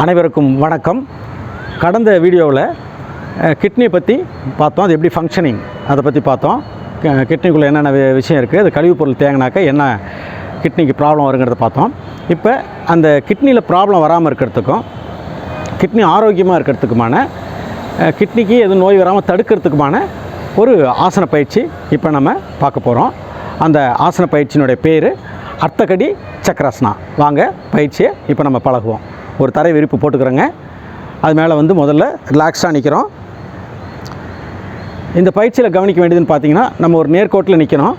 அனைவருக்கும் வணக்கம். கடந்த வீடியோவில் கிட்னி பற்றி பார்த்தோம். அது எப்படி ஃபங்க்ஷனிங் அதை பற்றி பார்த்தோம். கிட்னிக்குள்ளே என்னென்ன விஷயம் இருக்குது, அது கழிவுப் பொருள் தேங்கினாக்க என்ன கிட்னிக்கு ப்ராப்ளம் வருங்கிறத பார்த்தோம். இப்போ அந்த கிட்னியில் ப்ராப்ளம் வராமல் இருக்கிறதுக்கும் கிட்னி ஆரோக்கியமாக இருக்கிறதுக்குமான கிட்னிக்கு எதுவும் நோய் வராமல் தடுக்கிறதுக்குமான ஒரு ஆசன பயிற்சி இப்போ நம்ம பார்க்க போகிறோம். அந்த ஆசன பயிற்சியினுடைய பேர் அர்த்தகடி சக்கராசனா. வாங்க பயிற்சியை இப்போ நம்ம பழகுவோம். ஒரு தரை விரிப்பு போட்டுக்கிறோங்க. அது மேலே முதல்ல ரிலாக்ஸாக நிற்கிறோம். இந்த பயிற்சியில் கவனிக்க வேண்டியதுன்னு பார்த்தீங்கன்னா, நம்ம ஒரு நேர்கோட்டில் நிற்கணும்.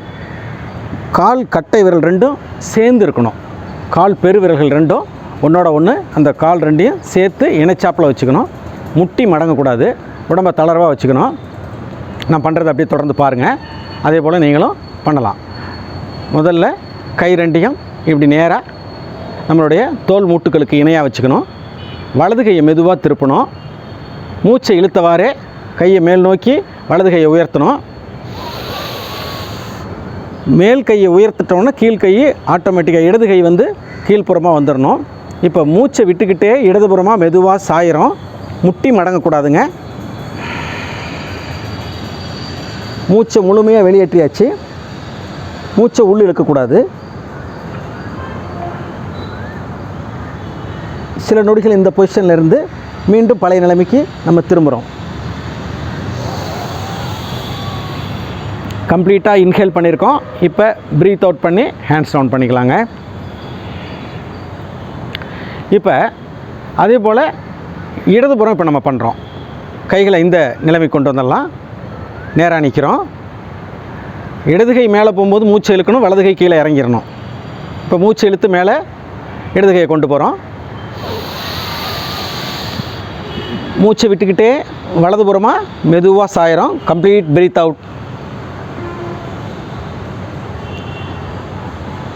கால் கட்டை விரல் ரெண்டும் சேர்ந்து இருக்கணும். கால் பெரு விரல்கள் ரெண்டும் ஒன்றோட ஒன்று அந்த கால் ரெண்டையும் சேர்த்து இணைச்சாப்பில் வச்சுக்கணும். முட்டி மடங்கக்கூடாது. உடம்பை தளர்வாக வச்சுக்கணும். நான் பண்ணுறது அப்படியே தொடர்ந்து பாருங்கள். அதே போல் நீங்களும் பண்ணலாம். முதல்ல கை ரெண்டையும் இப்படி நேராக நம்மளுடைய தோல் மூட்டுகளுக்கு இணையாக வச்சுக்கணும். வலது கையை மெதுவாக திருப்பணும். மூச்சை இழுத்தவாறே கையை மேல் நோக்கி வலது கையை உயர்த்தணும். மேல் கையை உயர்த்திட்டோன்னா கீழ் கை ஆட்டோமேட்டிக்காக இடது கை கீழ்ப்புறமாக வந்துடணும். இப்போ மூச்சை விட்டுக்கிட்டே இடதுபுறமாக மெதுவாக சாயிரும். முட்டி மடங்கக்கூடாதுங்க. மூச்சை முழுமையாக வெளியேற்றியாச்சு. மூச்சை உள் இழுக்கக்கூடாது. சில நொடிகள் இந்த பொசிஷனில் இருந்து மீண்டும் பழைய நிலைமைக்கு நம்ம திரும்புகிறோம். கம்ப்ளீட்டாக இன்ஹேல் பண்ணியிருக்கோம். இப்போ ப்ரீத் அவுட் பண்ணி ஹேண்ட்ஸ் டவுன் பண்ணிக்கலாங்க. இப்போ அதே போல் இடதுபுறம் இப்போ நம்ம பண்ணுறோம். கைகளை இந்த நிலைமை கொண்டு வந்துடலாம். நேராக நிற்கிறோம். இடது கை மேலே போகும்போது மூச்சை இழுக்கணும், வலது கை கீழே இறங்கிடணும். இப்போ மூச்சை இழுத்து மேலே இடது கையை கொண்டு போகிறோம். மூச்சை விட்டுக்கிட்டே வலதுபுறமாக மெதுவாக சாயிரும். Complete breath out.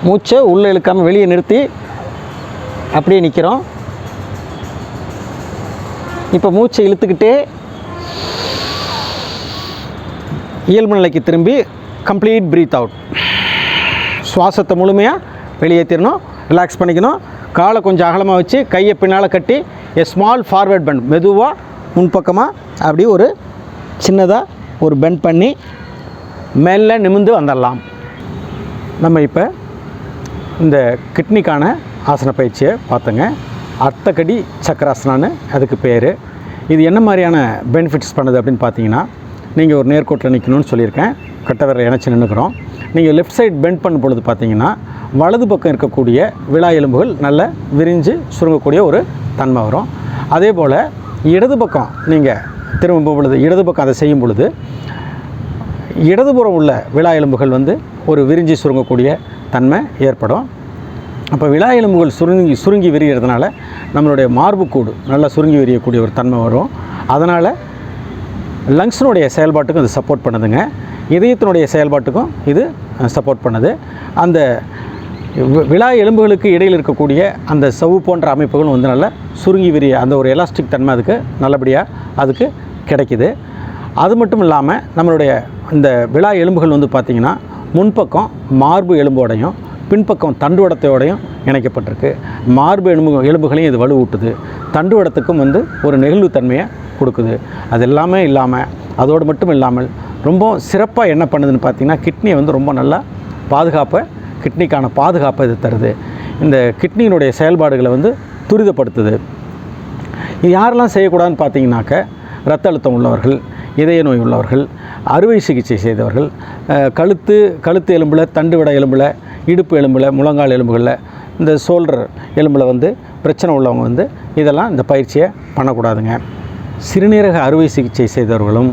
மூச்சை உள்ளே இழுக்காமல் வெளியே நிறுத்தி அப்படியே நிற்கிறோம். இப்போ மூச்சை இழுத்துக்கிட்டே இயல்பு நிலைக்கு திரும்பி கம்ப்ளீட் ப்ரீத் அவுட். சுவாசத்தை முழுமையாக வெளியேற்றிடணும். ரிலாக்ஸ் பண்ணிக்கணும். காலை கொஞ்சம் அகலமாக வச்சு கையை பின்னால் கட்டி ஸ்மால் ஃபார்வேர்ட் பெண்ட், மெதுவாக முன்பக்கமாக அப்படி ஒரு சின்னதாக ஒரு பெண்ட் பண்ணி மேலே நிமிர்ந்து வந்துடலாம். நம்ம இப்போ இந்த கிட்னிக்கான ஆசன பயிற்சியை பார்த்தோங்க. அர்த்தகடி சக்கராசனான்னு அதுக்கு பேர். இது என்ன மாதிரியான பெனிஃபிட்ஸ் பண்ணுது அப்படின்னு பார்த்தீங்கன்னா, நீங்கள் ஒரு நேர்கோட்டில் நிற்கணும்னு சொல்லியிருக்கேன். கட்டை விரலை இணைச்சி நின்றுக்கிறோம். நீங்கள் லெஃப்ட் சைட் பெண்ட் பண்ணும் பொழுது பார்த்தீங்கன்னா, வலது பக்கம் இருக்கக்கூடிய விலா எலும்புகள் நல்ல விரிஞ்சு சுருங்கக்கூடிய ஒரு தன்மை வரும். அதே போல் இடது பக்கம் நீங்கள் திரும்பும் பொழுது, இடது பக்கம் அதை செய்யும் பொழுது இடதுபுறம் உள்ள விலா எலும்புகள் ஒரு விரிஞ்சி சுருங்கக்கூடிய தன்மை ஏற்படும். அப்போ விலா எலும்புகள் சுருங்கி விரிகிறதுனால நம்மளுடைய மார்புக்கூடு நல்லா சுருங்கி விரியக்கூடிய ஒரு தன்மை வரும். அதனால் லங்ஸினுடைய செயல்பாட்டுக்கும் இது சப்போர்ட் பண்ணுதுங்க. இதயத்தினுடைய செயல்பாட்டுக்கும் இது சப்போர்ட் பண்ணுது. அந்த விலா எலும்புகளுக்கு இடையில் இருக்கக்கூடிய அந்த சவ்வு போன்ற அமைப்புகளும் நல்லா சுருங்கி விரிய அந்த ஒரு எலாஸ்டிக் தன்மை அதுக்கு நல்லபடியாக அதுக்கு கிடைக்கிது. அது மட்டும் இல்லாமல் நம்மளுடைய இந்த விலா எலும்புகள் பார்த்திங்கன்னா, முன்பக்கம் மார்பு எலும்போடையும் பின்பக்கம் தண்டுவடத்தையோடையும் இணைக்கப்பட்டிருக்கு. மார்பு எலும்புகளையும் இது வலுவூட்டுது. தண்டுவடத்துக்கும் ஒரு நெகிழ்வுத்தன்மையை கொடுக்குது. அது எல்லாமே இல்லாமல், அதோடு மட்டும் இல்லாமல் ரொம்ப சிறப்பாக என்ன பண்ணுதுன்னு பார்த்திங்கன்னா, கிட்னியை ரொம்ப நல்லா கிட்னிக்கான பாதுகாப்பை இது தருது. இந்த கிட்னியினுடைய செயல்பாடுகளை துரிதப்படுத்துது. இது யாரெல்லாம் செய்யக்கூடாதுன்னு பார்த்தீங்கன்னாக்க, இரத்த அழுத்தம் உள்ளவர்கள், இதய நோய் உள்ளவர்கள், அறுவை சிகிச்சை செய்தவர்கள், கழுத்து எலும்பில், தண்டுவிட எலும்பில், இடுப்பு எலும்பில், முழங்கால் எலும்புகளில், இந்த ஷோல்டர் எலும்பில் பிரச்சனை உள்ளவங்க இதெல்லாம் இந்த பயிற்சியை பண்ணக்கூடாதுங்க. சிறுநீரக அறுவை சிகிச்சை செய்தவர்களும்,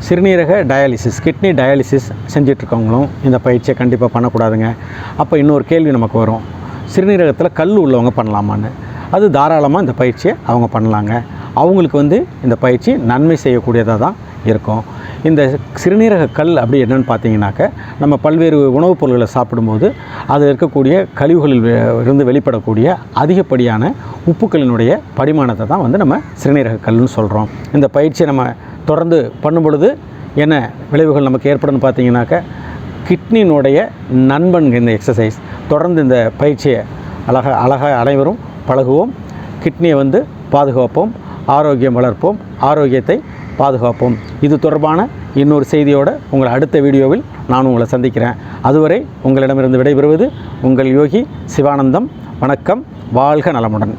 சிறுநீரக டயாலிசிஸ், கிட்னி டயாலிசிஸ் செஞ்சிட்ருக்கவங்களும் இந்த பயிற்சியை கண்டிப்பாக பண்ணக்கூடாதுங்க. அப்போ இன்னொரு கேள்வி நமக்கு வரும், சிறுநீரகத்தில் கல் உள்ளவங்க பண்ணலாமான்னு. அது தாராளமாக இந்த பயிற்சியை அவங்க பண்ணலாங்க. அவங்களுக்கு இந்த பயிற்சி நன்மை செய்யக்கூடியதாக தான் இருக்கும். இந்த சிறுநீரக கல் அப்படி என்னென்னு பார்த்தீங்கன்னாக்க, நம்ம பல்வேறு உணவுப் பொருட்களை சாப்பிடும்போது அதில் இருக்கக்கூடிய கழிவுகளில் இருந்து வெளிப்படக்கூடிய அதிகப்படியான உப்புக்களினுடைய படிமானத்தை தான் நம்ம சிறுநீரக கல்னு சொல்கிறோம். இந்த பயிற்சியை நம்ம தொடர்ந்து பண்ணும் பொழுது என்ன விளைவுகள் நமக்கு ஏற்படும்னு பார்த்தீங்கன்னாக்க, கிட்னியினுடைய நண்பன் இந்த எக்ஸசைஸ். தொடர்ந்து இந்த பயிற்சியை அழகாக அனைவரும் பழகுவோம். கிட்னியை வந்து பாதுகாப்போம், ஆரோக்கியம் வளர்ப்போம், ஆரோக்கியத்தை பாதுகாப்போம். இது தொடர்பான இன்னொரு செய்தியோடு உங்களை அடுத்த வீடியோவில் நான் உங்களை சந்திக்கிறேன். அதுவரை உங்களிடமிருந்து விடைபெறுவது உங்கள் யோகி சிவானந்தம். வணக்கம். வாழ்க நலமுடன்.